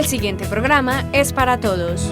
siguiente programa es para todos.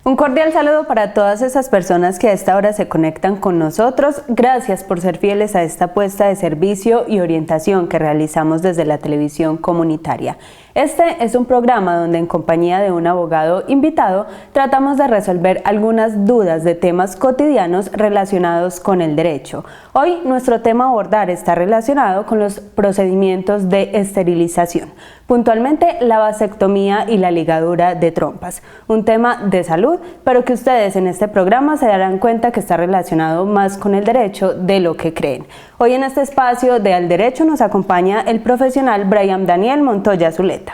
Un cordial saludo para todas esas personas que a esta hora se conectan con nosotros. Gracias por ser fieles a esta apuesta de servicio y orientación que realizamos desde la televisión comunitaria. Este es un programa donde en compañía de un abogado invitado tratamos de resolver algunas dudas de temas cotidianos relacionados con el derecho. Hoy nuestro tema a abordar está relacionado con los procedimientos de esterilización, puntualmente la vasectomía y la ligadura de trompas, un tema de salud, pero que ustedes en este programa se darán cuenta que está relacionado más con el derecho de lo que creen. Hoy en este espacio de Al Derecho nos acompaña el profesional Brian Daniel Montoya Zuleta.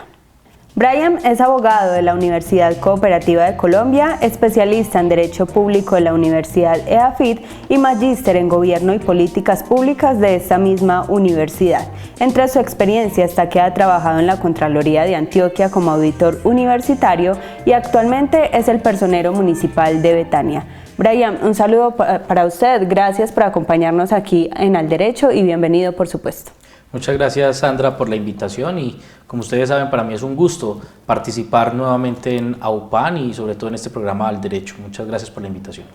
Brian es abogado de la Universidad Cooperativa de Colombia, especialista en Derecho Público de la Universidad EAFIT y magíster en Gobierno y Políticas Públicas de esta misma universidad. Entre su experiencia está que ha trabajado en la Contraloría de Antioquia como auditor universitario y actualmente es el personero municipal de Betania. Brian, un saludo para usted, gracias por acompañarnos aquí en Al Derecho y bienvenido por supuesto. Muchas gracias, Sandra, por la invitación y como ustedes saben, para mí es un gusto participar nuevamente en AUPAN y sobre todo en este programa Al Derecho. Muchas gracias por la invitación.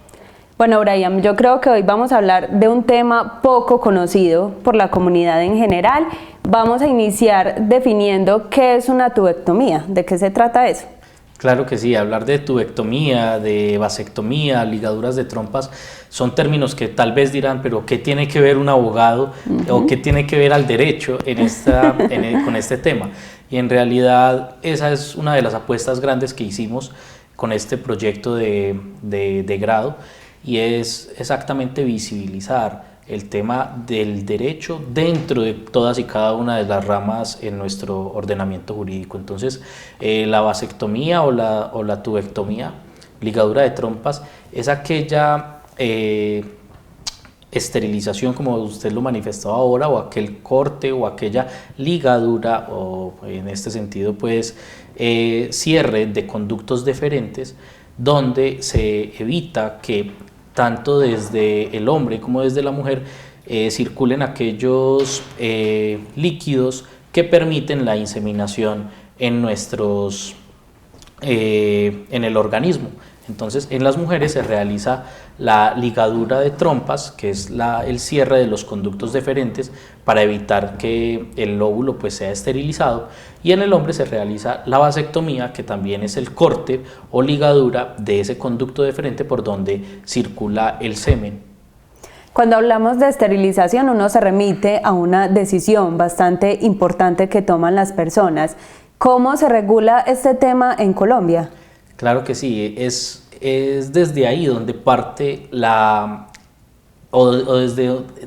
Bueno, Brian, yo creo que hoy vamos a hablar de un tema poco conocido por la comunidad en general. Vamos a iniciar definiendo qué es una tubectomía, ¿de qué se trata eso? Claro que sí, hablar de tubectomía, de vasectomía, ligaduras de trompas, son términos que tal vez dirán, pero ¿qué tiene que ver un abogado o qué tiene que ver al derecho con este tema? Y en realidad esa es una de las apuestas grandes que hicimos con este proyecto de grado y es exactamente visibilizar el tema del derecho dentro de todas y cada una de las ramas en nuestro ordenamiento jurídico. Entonces, la vasectomía o la tubectomía, ligadura de trompas, es aquella esterilización, como usted lo manifestó ahora, o aquel corte o aquella ligadura, o en este sentido, pues, cierre de conductos deferentes, donde se evita que tanto desde el hombre como desde la mujer circulen aquellos líquidos que permiten la inseminación en el organismo. Entonces, en las mujeres se realiza la ligadura de trompas, que es el cierre de los conductos deferentes para evitar que el óvulo pues, sea esterilizado, y en el hombre se realiza la vasectomía, que también es el corte o ligadura de ese conducto deferente por donde circula el semen. Cuando hablamos de esterilización, uno se remite a una decisión bastante importante que toman las personas. ¿Cómo se regula este tema en Colombia? Claro que sí, es desde ahí donde parte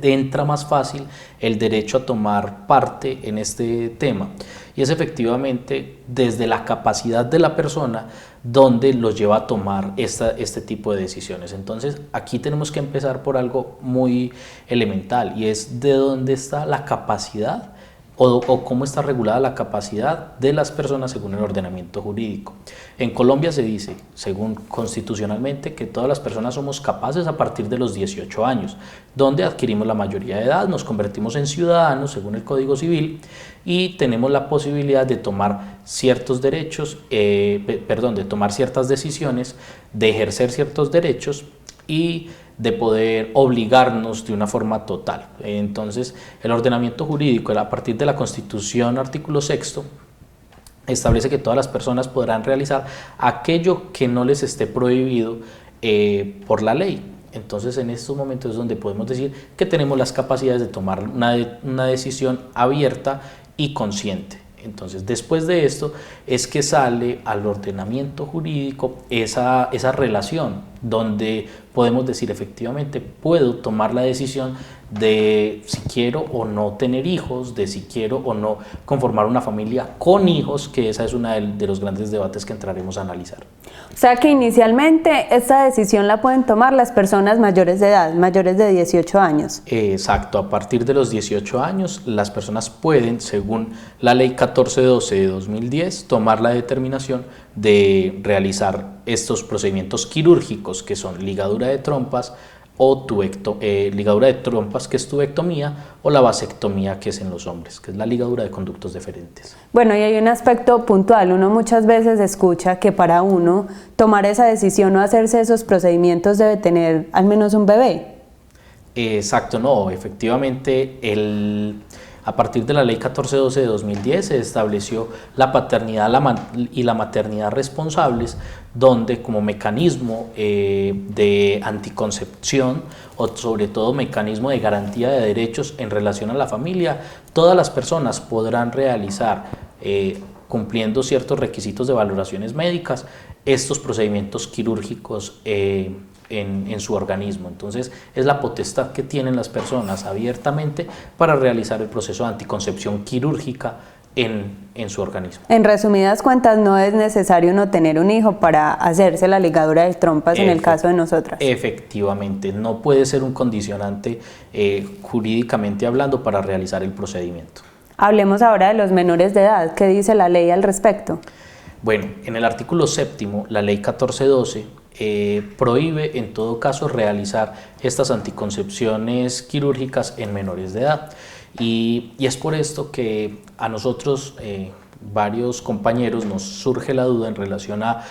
entra más fácil el derecho a tomar parte en este tema, y es efectivamente desde la capacidad de la persona donde los lleva a tomar este tipo de decisiones. Entonces aquí tenemos que empezar por algo muy elemental, y es de dónde está la capacidad o cómo está regulada la capacidad de las personas según el ordenamiento jurídico. En Colombia se dice, según constitucionalmente, que todas las personas somos capaces a partir de los 18 años, donde adquirimos la mayoría de edad, nos convertimos en ciudadanos según el Código Civil y tenemos la posibilidad de tomar ciertos derechos, de tomar ciertas decisiones, de ejercer ciertos derechos y de poder obligarnos de una forma total. Entonces, el ordenamiento jurídico, a partir de la Constitución, artículo 6, establece que todas las personas podrán realizar aquello que no les esté prohibido por la ley. Entonces, en estos momentos es donde podemos decir que tenemos las capacidades de tomar una decisión abierta y consciente. Entonces, después de esto es que sale al ordenamiento jurídico esa relación donde podemos decir efectivamente puedo tomar la decisión de si quiero o no tener hijos, de si quiero o no conformar una familia con hijos, que esa es una de los grandes debates que entraremos a analizar. O sea que inicialmente esta decisión la pueden tomar las personas mayores de edad, mayores de 18 años. Exacto, a partir de los 18 años las personas pueden, según la ley 1412 de 2010, tomar la determinación de realizar estos procedimientos quirúrgicos que son ligadura de trompas o ligadura de trompas, que es tubectomía, o la vasectomía, que es en los hombres, que es la ligadura de conductos deferentes. Bueno, y hay un aspecto puntual. Uno muchas veces escucha que para uno tomar esa decisión o hacerse esos procedimientos debe tener al menos un bebé. Exacto, no, efectivamente a partir de la ley 1412 de 2010 se estableció la paternidad y la maternidad responsables, donde como mecanismo de anticoncepción o sobre todo mecanismo de garantía de derechos en relación a la familia, todas las personas podrán realizar, cumpliendo ciertos requisitos de valoraciones médicas, estos procedimientos quirúrgicos en su organismo. Entonces es la potestad que tienen las personas abiertamente para realizar el proceso de anticoncepción quirúrgica en su organismo. En resumidas cuentas, no es necesario no tener un hijo para hacerse la ligadura de trompas en el caso de nosotras. Efectivamente, no puede ser un condicionante jurídicamente hablando para realizar el procedimiento. Hablemos ahora de los menores de edad. ¿Qué dice la ley al respecto? Bueno, en el artículo 7º, la ley 1412 prohíbe en todo caso realizar estas anticoncepciones quirúrgicas en menores de edad. Y es por esto que a nosotros, varios compañeros, nos surge la duda en relación a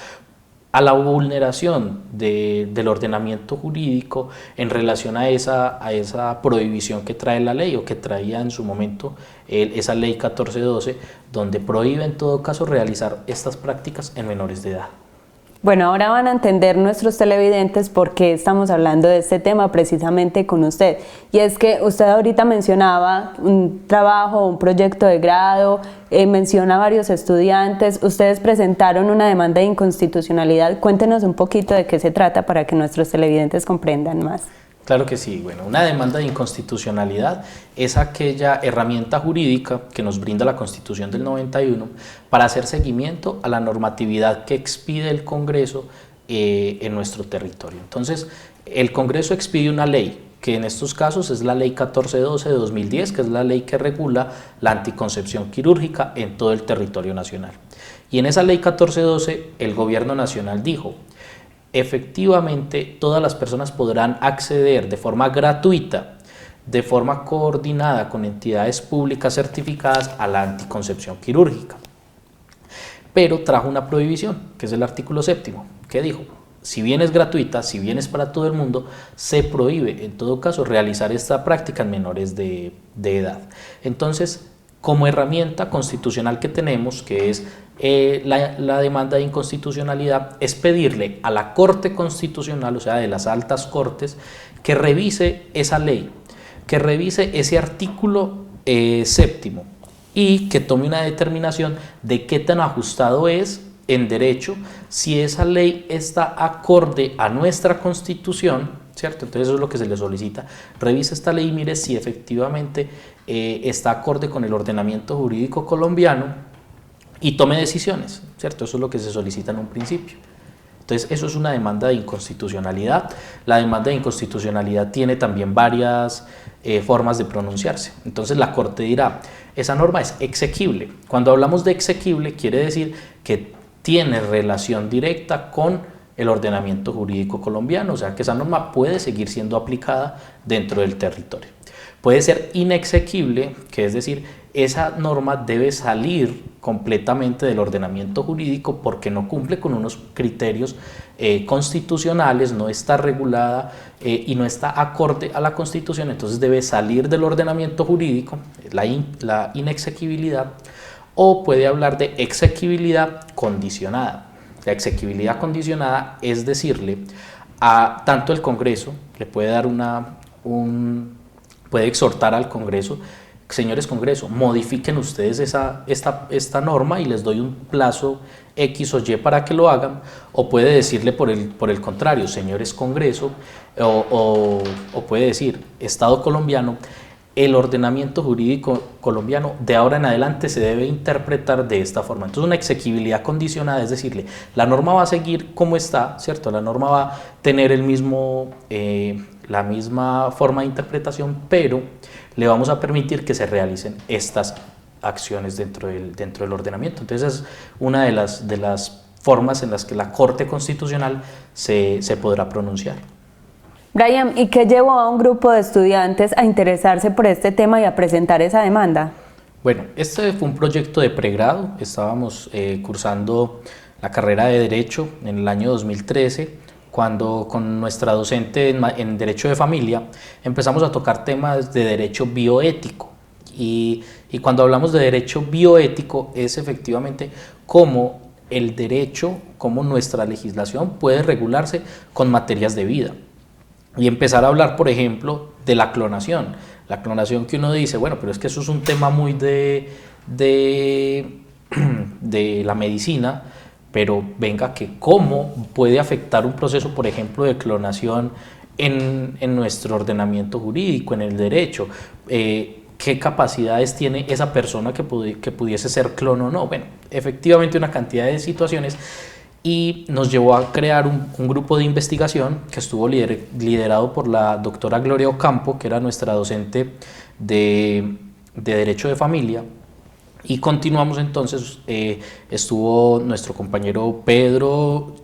la vulneración del ordenamiento jurídico en relación a esa prohibición que trae la ley o que traía en su momento esa ley 1412, donde prohíbe en todo caso realizar estas prácticas en menores de edad. Bueno, ahora van a entender nuestros televidentes por qué estamos hablando de este tema precisamente con usted. Y es que usted ahorita mencionaba un trabajo, un proyecto de grado, menciona varios estudiantes, ustedes presentaron una demanda de inconstitucionalidad. Cuéntenos un poquito de qué se trata para que nuestros televidentes comprendan más. Claro que sí. Bueno, una demanda de inconstitucionalidad es aquella herramienta jurídica que nos brinda la Constitución del 91 para hacer seguimiento a la normatividad que expide el Congreso en nuestro territorio. Entonces, el Congreso expide una ley, que en estos casos es la ley 1412 de 2010, que es la ley que regula la anticoncepción quirúrgica en todo el territorio nacional. Y en esa ley 1412 el Gobierno Nacional dijo: efectivamente, todas las personas podrán acceder de forma gratuita, de forma coordinada con entidades públicas certificadas a la anticoncepción quirúrgica. Pero trajo una prohibición, que es el artículo 7º, que dijo: si bien es gratuita, si bien es para todo el mundo, se prohíbe en todo caso realizar esta práctica en menores de edad. Entonces, como herramienta constitucional que tenemos, que es la demanda de inconstitucionalidad, es pedirle a la Corte Constitucional, o sea, de las altas cortes, que revise esa ley, que revise ese artículo 7º y que tome una determinación de qué tan ajustado es en derecho, si esa ley está acorde a nuestra Constitución, ¿cierto? Entonces eso es lo que se le solicita. Revise esta ley y mire si efectivamente está acorde con el ordenamiento jurídico colombiano y tome decisiones, ¿cierto? Eso es lo que se solicita en un principio. Entonces eso es una demanda de inconstitucionalidad. La demanda de inconstitucionalidad tiene también varias formas de pronunciarse. Entonces la Corte dirá: esa norma es exequible. Cuando hablamos de exequible quiere decir que tiene relación directa con el ordenamiento jurídico colombiano, o sea que esa norma puede seguir siendo aplicada dentro del territorio. Puede ser inexequible, que es decir, esa norma debe salir completamente del ordenamiento jurídico porque no cumple con unos criterios constitucionales, no está regulada y no está acorde a la Constitución, entonces debe salir del ordenamiento jurídico, la inexequibilidad, o puede hablar de exequibilidad condicionada. La exequibilidad condicionada es decirle a tanto el Congreso, le puede dar puede exhortar al Congreso: señores Congreso, modifiquen ustedes esta norma y les doy un plazo X o Y para que lo hagan, o puede decirle por el contrario, señores Congreso, o puede decir, Estado colombiano, el ordenamiento jurídico colombiano de ahora en adelante se debe interpretar de esta forma. Entonces, una exequibilidad condicionada es decirle, la norma va a seguir como está, ¿cierto? La norma va a tener la misma forma de interpretación, pero le vamos a permitir que se realicen estas acciones dentro del ordenamiento. Entonces, es una de las formas en las que la Corte Constitucional se podrá pronunciar. Brian, ¿y qué llevó a un grupo de estudiantes a interesarse por este tema y a presentar esa demanda? Bueno, este fue un proyecto de pregrado. Estábamos cursando la carrera de Derecho en el año 2013, cuando con nuestra docente en Derecho de Familia empezamos a tocar temas de derecho bioético. Y cuando hablamos de derecho bioético es efectivamente cómo el derecho, cómo nuestra legislación puede regularse con materias de vida. Y empezar a hablar, por ejemplo, de la clonación. La clonación que uno dice, bueno, pero es que eso es un tema muy de la medicina, pero venga, que cómo puede afectar un proceso, por ejemplo, de clonación en nuestro ordenamiento jurídico, en el derecho. ¿Qué capacidades tiene esa persona que pudiese ser clon o no? Bueno, efectivamente una cantidad de situaciones, y nos llevó a crear un grupo de investigación que estuvo liderado por la doctora Gloria Ocampo, que era nuestra docente de Derecho de Familia, y continuamos entonces, estuvo nuestro compañero Pedro,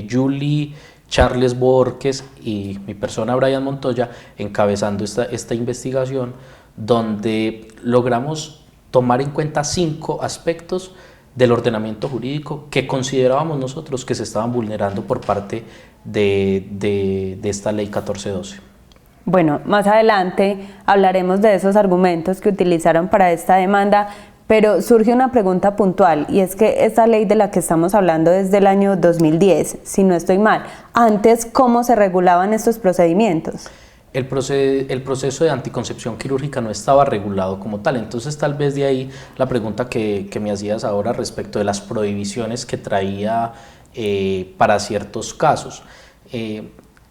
Julie, Charles Borges y mi persona Brian Montoya encabezando esta investigación, donde logramos tomar en cuenta 5 aspectos del ordenamiento jurídico que considerábamos nosotros que se estaban vulnerando por parte de esta ley 1412. Bueno, más adelante hablaremos de esos argumentos que utilizaron para esta demanda, pero surge una pregunta puntual, y es que esta ley de la que estamos hablando es del año 2010, si no estoy mal. Antes, ¿cómo se regulaban estos procedimientos? El proceso de anticoncepción quirúrgica no estaba regulado como tal, entonces tal vez de ahí la pregunta que me hacías ahora respecto de las prohibiciones que traía para ciertos casos.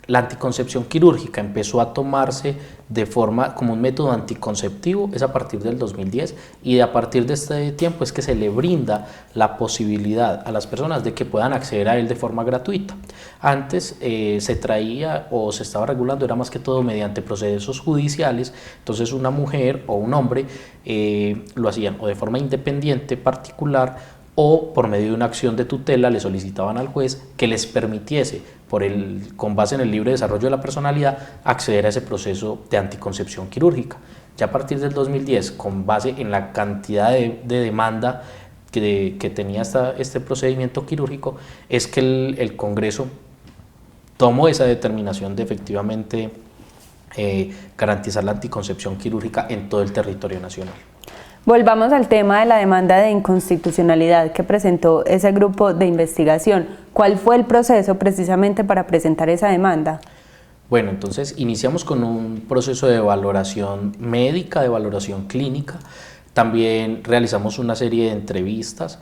La anticoncepción quirúrgica empezó a tomarse de forma como un método anticonceptivo, es a partir del 2010, y a partir de este tiempo es que se le brinda la posibilidad a las personas de que puedan acceder a él de forma gratuita. Antes se traía o se estaba regulando, era más que todo mediante procesos judiciales, entonces una mujer o un hombre lo hacían o de forma independiente, particular, o por medio de una acción de tutela le solicitaban al juez que les permitiese, con base en el libre desarrollo de la personalidad, acceder a ese proceso de anticoncepción quirúrgica. Ya a partir del 2010, con base en la cantidad de demanda que tenía este procedimiento quirúrgico, es que el Congreso tomó esa determinación de efectivamente garantizar la anticoncepción quirúrgica en todo el territorio nacional. Volvamos al tema de la demanda de inconstitucionalidad que presentó ese grupo de investigación. ¿Cuál fue el proceso precisamente para presentar esa demanda? Bueno, entonces iniciamos con un proceso de valoración médica, de valoración clínica. También realizamos una serie de entrevistas,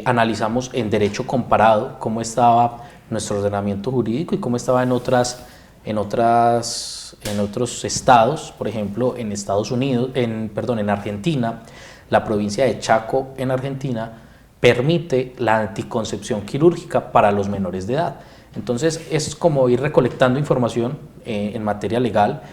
analizamos en derecho comparado cómo estaba nuestro ordenamiento jurídico y cómo estaba en otros estados. Por ejemplo, en Estados Unidos, en Argentina, la provincia de Chaco en Argentina permite la anticoncepción quirúrgica para los menores de edad. Entonces es como ir recolectando información en materia legal,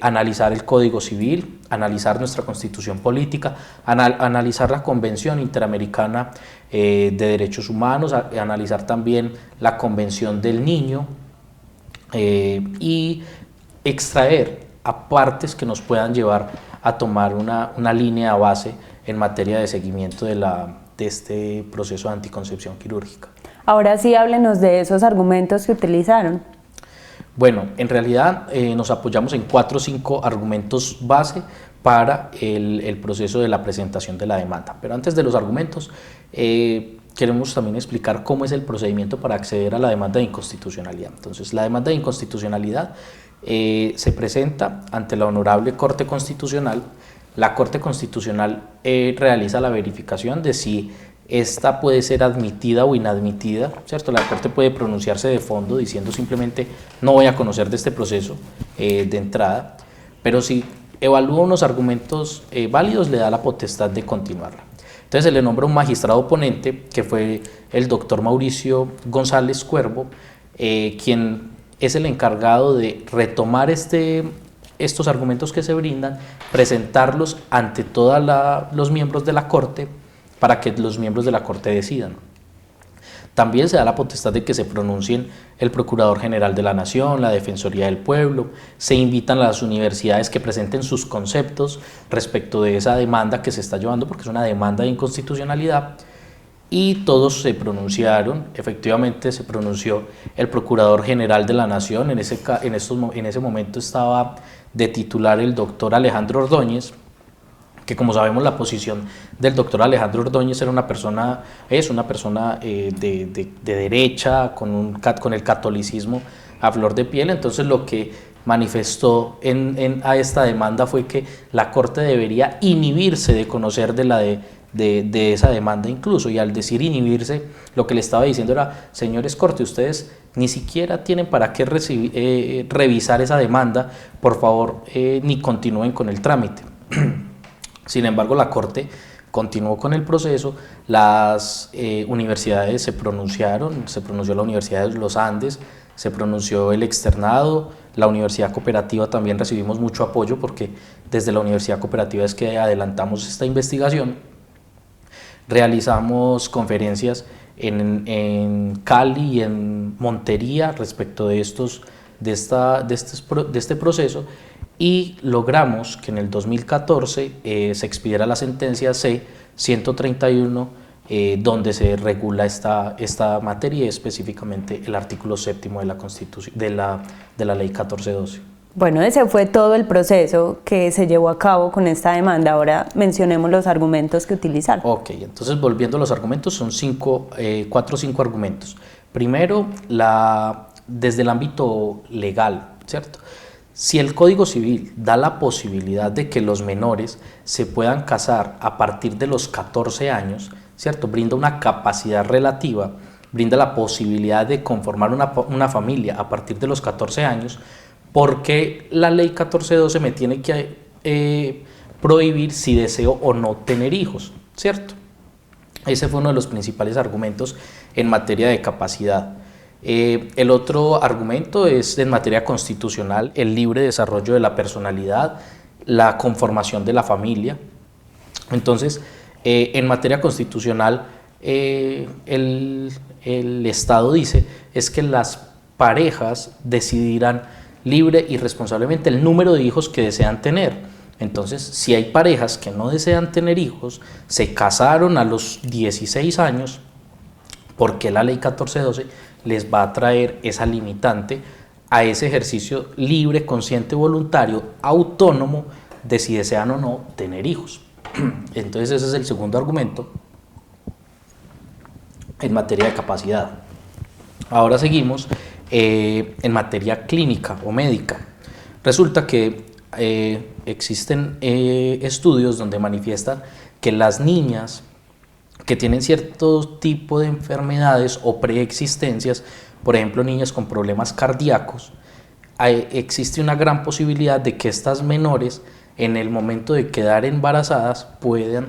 analizar el Código Civil, analizar nuestra Constitución Política, analizar la Convención Interamericana de Derechos Humanos, analizar también la Convención del Niño, y extraer a partes que nos puedan llevar a tomar una línea base en materia de seguimiento de este proceso de anticoncepción quirúrgica. Ahora sí, háblenos de esos argumentos que utilizaron. Bueno, en realidad nos apoyamos en 4 o 5 argumentos base para el proceso de la presentación de la demanda. Pero antes de los argumentos, queremos también explicar cómo es el procedimiento para acceder a la demanda de inconstitucionalidad. Entonces, la demanda de inconstitucionalidad se presenta ante la Honorable Corte Constitucional. La Corte Constitucional realiza la verificación de si esta puede ser admitida o inadmitida, ¿cierto? La Corte puede pronunciarse de fondo diciendo simplemente no voy a conocer de este proceso de entrada, pero si evalúa unos argumentos válidos le da la potestad de continuarla. Entonces se le nombra un magistrado ponente que fue el doctor Mauricio González Cuervo, quien es el encargado de retomar estos argumentos que se brindan, presentarlos ante todos los miembros de la Corte para que los miembros de la Corte decidan. También se da la potestad de que se pronuncien el Procurador General de la Nación, la Defensoría del Pueblo, se invitan a las universidades que presenten sus conceptos respecto de esa demanda que se está llevando, porque es una demanda de inconstitucionalidad, y todos se pronunciaron. Efectivamente se pronunció el Procurador General de la Nación, en ese momento estaba de titular el doctor Alejandro Ordóñez, que como sabemos la posición del doctor Alejandro Ordóñez es una persona de derecha, con el catolicismo a flor de piel. Entonces lo que manifestó a esta demanda fue que la Corte debería inhibirse de conocer de esa demanda incluso, y al decir inhibirse, lo que le estaba diciendo era: señores Corte, ustedes ni siquiera tienen para qué revisar esa demanda, por favor ni continúen con el trámite. Sin embargo, la Corte continuó con el proceso, las universidades se pronunciaron, se pronunció la Universidad de los Andes, se pronunció el externado, la Universidad Cooperativa también recibimos mucho apoyo porque desde la Universidad Cooperativa es que adelantamos esta investigación. Realizamos conferencias en Cali y en Montería respecto de este proceso, y logramos que en el 2014 se expidiera la sentencia C-131, donde se regula esta materia, y específicamente el artículo 7º de la Constitución, de la Ley 1412. Bueno, ese fue todo el proceso que se llevó a cabo con esta demanda. Ahora mencionemos los argumentos que utilizaron. Ok, entonces volviendo a los argumentos, son 4 o 5 argumentos. Primero, desde el ámbito legal, ¿cierto? Si el Código Civil da la posibilidad de que los menores se puedan casar a partir de los 14 años, ¿cierto? Brinda una capacidad relativa, brinda la posibilidad de conformar una familia a partir de los 14 años, ¿por qué la Ley 1412 me tiene que prohibir si deseo o no tener hijos? ¿Cierto? Ese fue uno de los principales argumentos en materia de capacidad. El otro argumento es en materia constitucional: el libre desarrollo de la personalidad, la conformación de la familia. Entonces, en materia constitucional, el Estado dice es que las parejas decidirán libre y responsablemente el número de hijos que desean tener. Entonces, si hay parejas que no desean tener hijos, se casaron a los 16 años, ¿por qué la Ley 1412 les va a traer esa limitante a ese ejercicio libre, consciente, voluntario, autónomo de si desean o no tener hijos? Entonces ese es el segundo argumento en materia de capacidad. Ahora seguimos en materia clínica o médica. Resulta que existen estudios donde manifiestan que las niñas que tienen cierto tipo de enfermedades o preexistencias, por ejemplo niñas con problemas cardíacos, existe una gran posibilidad de que estas menores en el momento de quedar embarazadas puedan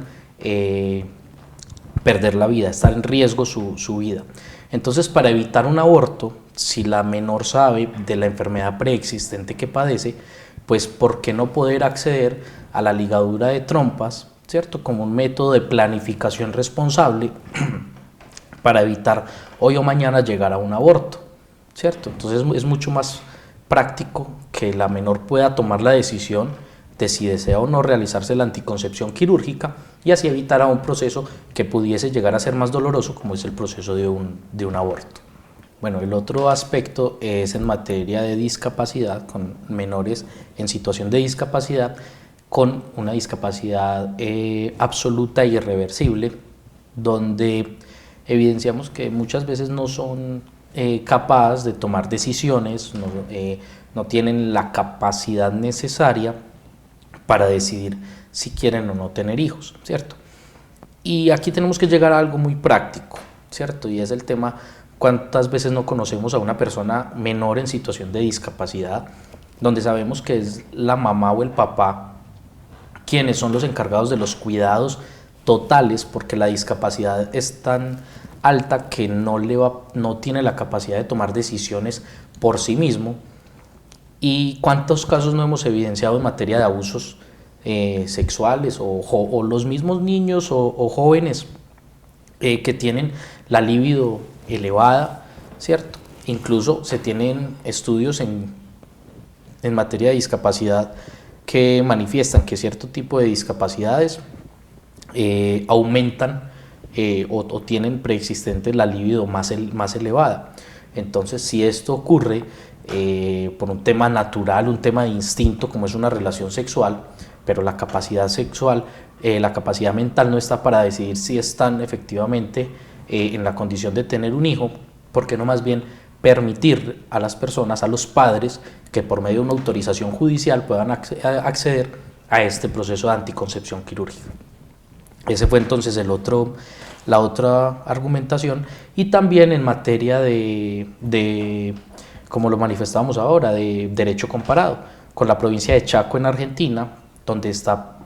perder la vida, estar en riesgo su vida. Entonces, para evitar un aborto, si la menor sabe de la enfermedad preexistente que padece, pues ¿por qué no poder acceder a la ligadura de trompas, ¿cierto?, como un método de planificación responsable para evitar hoy o mañana llegar a un aborto, ¿cierto? Entonces es mucho más práctico que la menor pueda tomar la decisión de si desea o no realizarse la anticoncepción quirúrgica, y así evitar un proceso que pudiese llegar a ser más doloroso, como es el proceso de un aborto. Bueno, el otro aspecto es en materia de discapacidad, con menores en situación de discapacidad, con una discapacidad absoluta e irreversible, donde evidenciamos que muchas veces no son capaces de tomar decisiones, no tienen la capacidad necesaria para decidir si quieren o no tener hijos, ¿cierto? Y aquí tenemos que llegar a algo muy práctico, ¿cierto? Y es el tema, ¿cuántas veces no conocemos a una persona menor en situación de discapacidad, donde sabemos que es la mamá o el papá quienes son los encargados de los cuidados totales, porque la discapacidad es tan alta que no tiene la capacidad de tomar decisiones por sí mismo? ¿Y cuántos casos no hemos evidenciado en materia de abusos sexuales o los mismos niños o jóvenes que tienen la libido elevada, ¿cierto? Incluso se tienen estudios en materia de discapacidad que manifiestan que cierto tipo de discapacidades aumentan o tienen preexistente la libido más elevada. Entonces, si esto ocurre por un tema natural, un tema de instinto, como es una relación sexual, pero la capacidad sexual, la capacidad mental no está para decidir si están efectivamente en la condición de tener un hijo, ¿por qué no más bien permitir a las personas, a los padres, que por medio de una autorización judicial puedan acceder a este proceso de anticoncepción quirúrgica? Ese fue entonces la otra argumentación. Y también en materia de como lo manifestamos ahora, de derecho comparado, con la provincia de Chaco en Argentina, donde está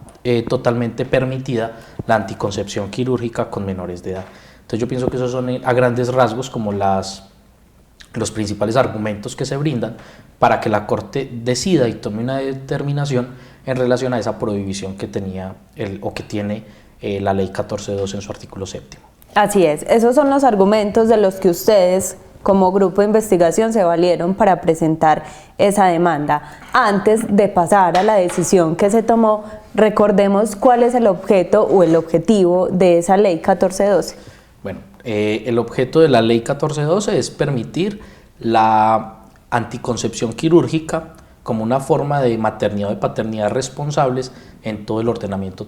totalmente permitida la anticoncepción quirúrgica con menores de edad. Entonces yo pienso que esos son a grandes rasgos como los principales argumentos que se brindan para que la Corte decida y tome una determinación en relación a esa prohibición que tenía que tiene la Ley 14.2 en su artículo 7. Así es, esos son los argumentos de los que ustedes como grupo de investigación se valieron para presentar esa demanda. Antes de pasar a la decisión que se tomó, recordemos cuál es el objeto o el objetivo de esa Ley 14.12. Bueno, el objeto de la Ley 14.12 es permitir la anticoncepción quirúrgica como una forma de maternidad o de paternidad responsables en todo el ordenamiento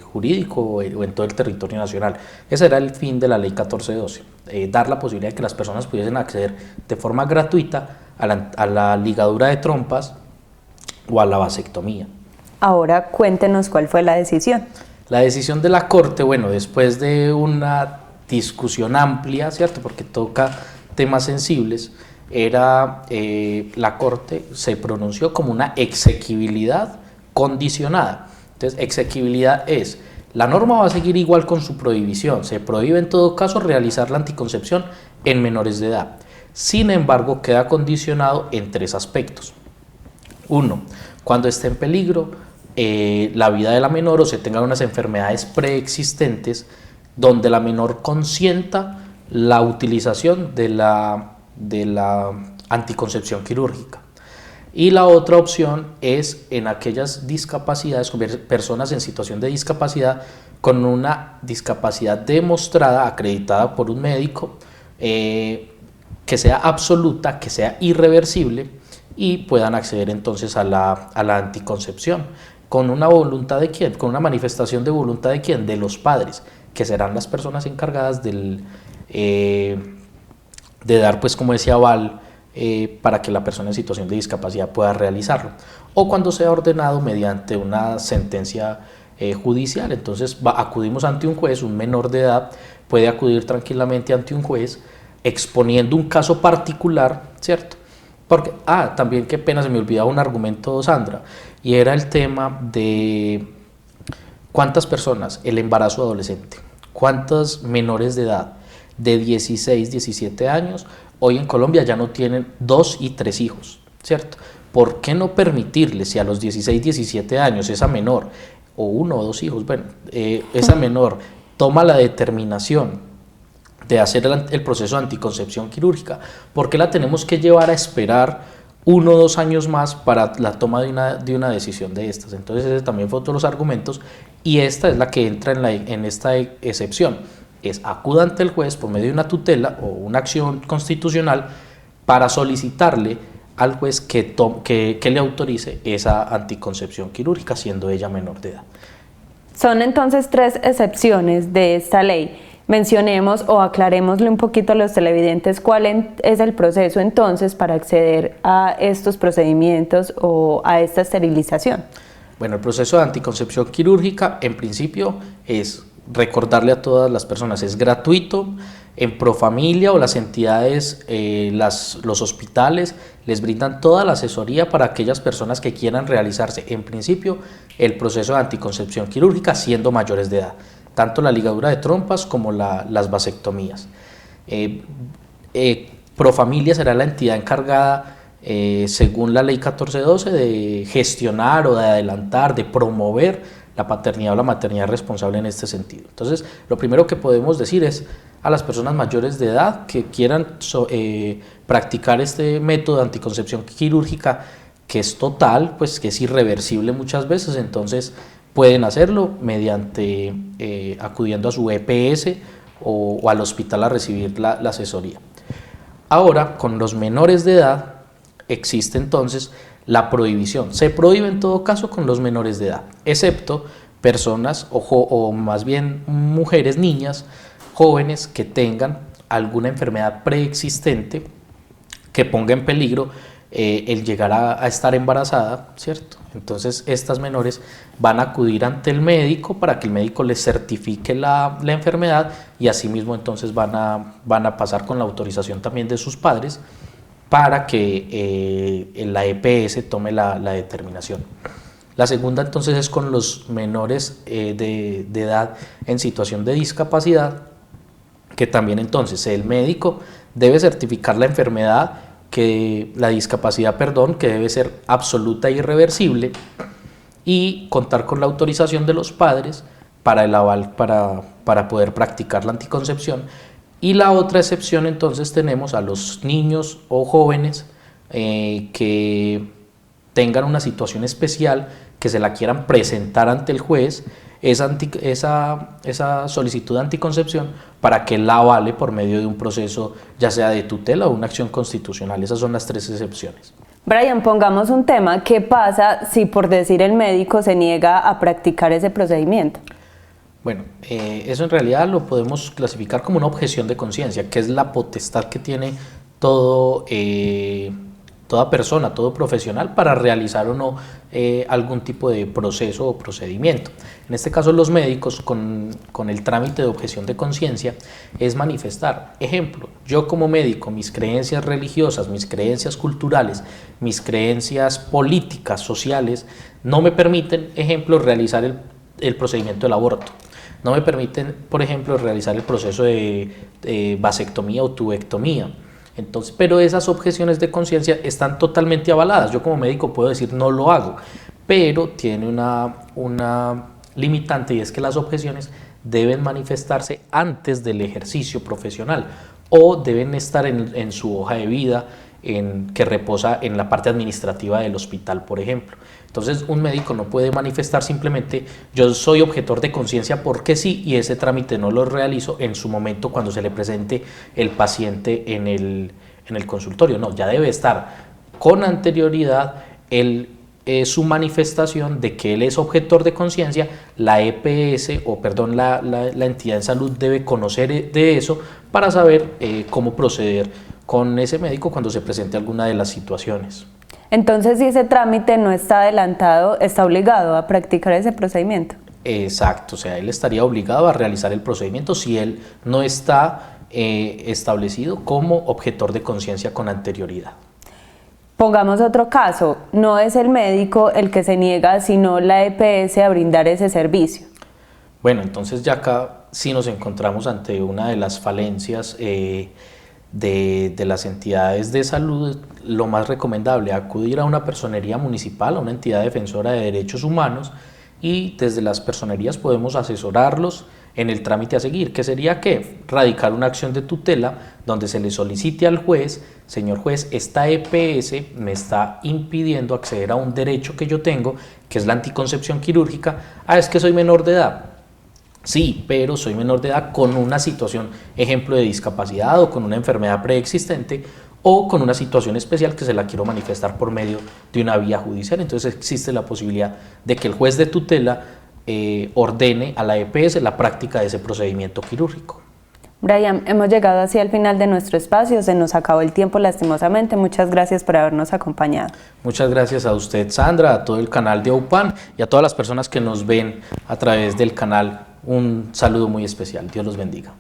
jurídico o en todo el territorio nacional. Ese era el fin de la Ley 14.12, dar la posibilidad de que las personas pudiesen acceder de forma gratuita a la ligadura de trompas o a la vasectomía. Ahora cuéntenos cuál fue la decisión. La decisión de la Corte, bueno, después de una discusión amplia, ¿cierto?, porque toca temas sensibles, la Corte se pronunció como una exequibilidad condicionada. Entonces, exequibilidad es, la norma va a seguir igual con su prohibición, se prohíbe en todo caso realizar la anticoncepción en menores de edad. Sin embargo, queda condicionado en 3 aspectos. 1, cuando esté en peligro la vida de la menor o se tengan unas enfermedades preexistentes donde la menor consienta la utilización de la anticoncepción quirúrgica. Y la otra opción es en aquellas discapacidades, personas en situación de discapacidad con una discapacidad demostrada, acreditada por un médico, que sea absoluta, que sea irreversible y puedan acceder entonces a la anticoncepción. ¿Con una voluntad de quién? Con una manifestación de voluntad de quién? De los padres, que serán las personas encargadas de dar, pues como decía aval, para que la persona en situación de discapacidad pueda realizarlo, o cuando sea ordenado mediante una sentencia judicial. Entonces acudimos ante un juez, un menor de edad puede acudir tranquilamente ante un juez exponiendo un caso particular, ¿cierto? Porque, también qué pena, se me olvidaba un argumento, Sandra, y era el tema de cuántas personas, el embarazo adolescente, cuántas menores de edad de 16, 17 años, hoy en Colombia ya no tienen 2 y 3 hijos, ¿cierto? ¿Por qué no permitirles, si a los 16, 17 años esa menor, o 1 o 2 hijos, bueno, esa menor toma la determinación de hacer el proceso de anticoncepción quirúrgica, ¿por qué la tenemos que llevar a esperar 1 o 2 años más para la toma de una decisión de estas? Entonces ese también fue otro de los argumentos, y esta es la que entra en esta excepción. Es acuda ante el juez por medio de una tutela o una acción constitucional para solicitarle al juez que le autorice esa anticoncepción quirúrgica, siendo ella menor de edad. Son entonces 3 excepciones de esta ley. Mencionemos o aclarémosle un poquito a los televidentes cuál es el proceso entonces para acceder a estos procedimientos o a esta esterilización. Bueno, el proceso de anticoncepción quirúrgica en principio es recordarle a todas las personas, es gratuito. En Profamilia o las entidades, los hospitales les brindan toda la asesoría para aquellas personas que quieran realizarse en principio el proceso de anticoncepción quirúrgica siendo mayores de edad, tanto la ligadura de trompas como las vasectomías. Profamilia será la entidad encargada, según la ley 1412, de gestionar o de adelantar, de promover la paternidad o la maternidad responsable en este sentido. Entonces, lo primero que podemos decir es a las personas mayores de edad que quieran practicar este método de anticoncepción quirúrgica, que es total, pues que es irreversible muchas veces, entonces pueden hacerlo mediante acudiendo a su EPS o al hospital a recibir la asesoría. Ahora, con los menores de edad existe entonces la prohibición. Se prohíbe en todo caso con los menores de edad, excepto personas o más bien mujeres, niñas, jóvenes que tengan alguna enfermedad preexistente que ponga en peligro el llegar a estar embarazada, ¿cierto? Entonces estas menores van a acudir ante el médico para que el médico les certifique la enfermedad y asimismo entonces van a pasar con la autorización también de sus padres para que la EPS tome la determinación. La segunda entonces es con los menores de edad en situación de discapacidad, que también entonces el médico debe certificar la enfermedad, la discapacidad, que debe ser absoluta e irreversible, y contar con la autorización de los padres para el aval para poder practicar la anticoncepción. Y la otra excepción entonces tenemos a los niños o jóvenes que tengan una situación especial, que se la quieran presentar ante el juez, esa solicitud de anticoncepción, para que la avale por medio de un proceso ya sea de tutela o una acción constitucional. Esas son las tres excepciones. Brian, pongamos un tema. ¿Qué pasa si, por decir, el médico se niega a practicar ese procedimiento? Bueno, eso en realidad lo podemos clasificar como una objeción de conciencia, que es la potestad que tiene toda persona, todo profesional, para realizar o no algún tipo de proceso o procedimiento. En este caso, los médicos, con el trámite de objeción de conciencia, es manifestar, ejemplo, yo como médico, mis creencias religiosas, mis creencias culturales, mis creencias políticas, sociales, no me permiten, ejemplo, realizar el procedimiento del aborto. No me permiten, por ejemplo, realizar el proceso de vasectomía o tubectomía. Entonces, pero esas objeciones de conciencia están totalmente avaladas. Yo como médico puedo decir no lo hago, pero tiene una limitante, y es que las objeciones deben manifestarse antes del ejercicio profesional o deben estar en su hoja de vida que reposa en la parte administrativa del hospital, por ejemplo. Entonces, un médico no puede manifestar simplemente yo soy objetor de conciencia porque sí, y ese trámite no lo realizo en su momento cuando se le presente el paciente en el consultorio. No, ya debe estar con anterioridad su manifestación de que él es objetor de conciencia. La EPS la entidad de salud debe conocer de eso para saber cómo proceder con ese médico cuando se presente alguna de las situaciones. Entonces, si ese trámite no está adelantado, ¿está obligado a practicar ese procedimiento? Exacto, o sea, él estaría obligado a realizar el procedimiento si él no está establecido como objetor de conciencia con anterioridad. Pongamos otro caso, no es el médico el que se niega, sino la EPS a brindar ese servicio. Bueno, entonces ya acá sí nos encontramos ante una de las falencias de las entidades de salud. Lo más recomendable, acudir a una personería municipal, a una entidad defensora de derechos humanos, y desde las personerías podemos asesorarlos en el trámite a seguir, que sería que radicar una acción de tutela donde se le solicite al juez: señor juez, esta EPS me está impidiendo acceder a un derecho que yo tengo, que es la anticoncepción quirúrgica. Es que soy menor de edad. Sí, pero soy menor de edad con una situación, ejemplo, de discapacidad o con una enfermedad preexistente o con una situación especial que se la quiero manifestar por medio de una vía judicial. Entonces existe la posibilidad de que el juez de tutela ordene a la EPS la práctica de ese procedimiento quirúrgico. Brian, hemos llegado así al final de nuestro espacio, se nos acabó el tiempo lastimosamente. Muchas gracias por habernos acompañado. Muchas gracias a usted, Sandra, a todo el canal de AUPAN y a todas las personas que nos ven a través del canal un saludo muy especial. Dios los bendiga.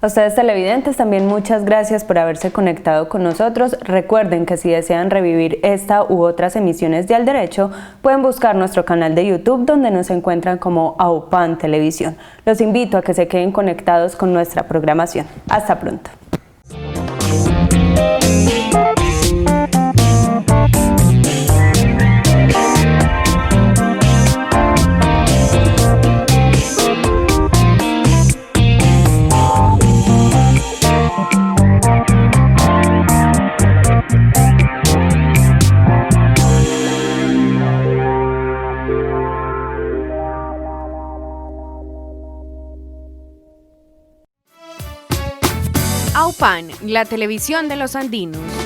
A ustedes televidentes también muchas gracias por haberse conectado con nosotros. Recuerden que si desean revivir esta u otras emisiones de Al Derecho, pueden buscar nuestro canal de YouTube donde nos encuentran como AUPAN Televisión. Los invito a que se queden conectados con nuestra programación. Hasta pronto. AUPAN, la televisión de los andinos.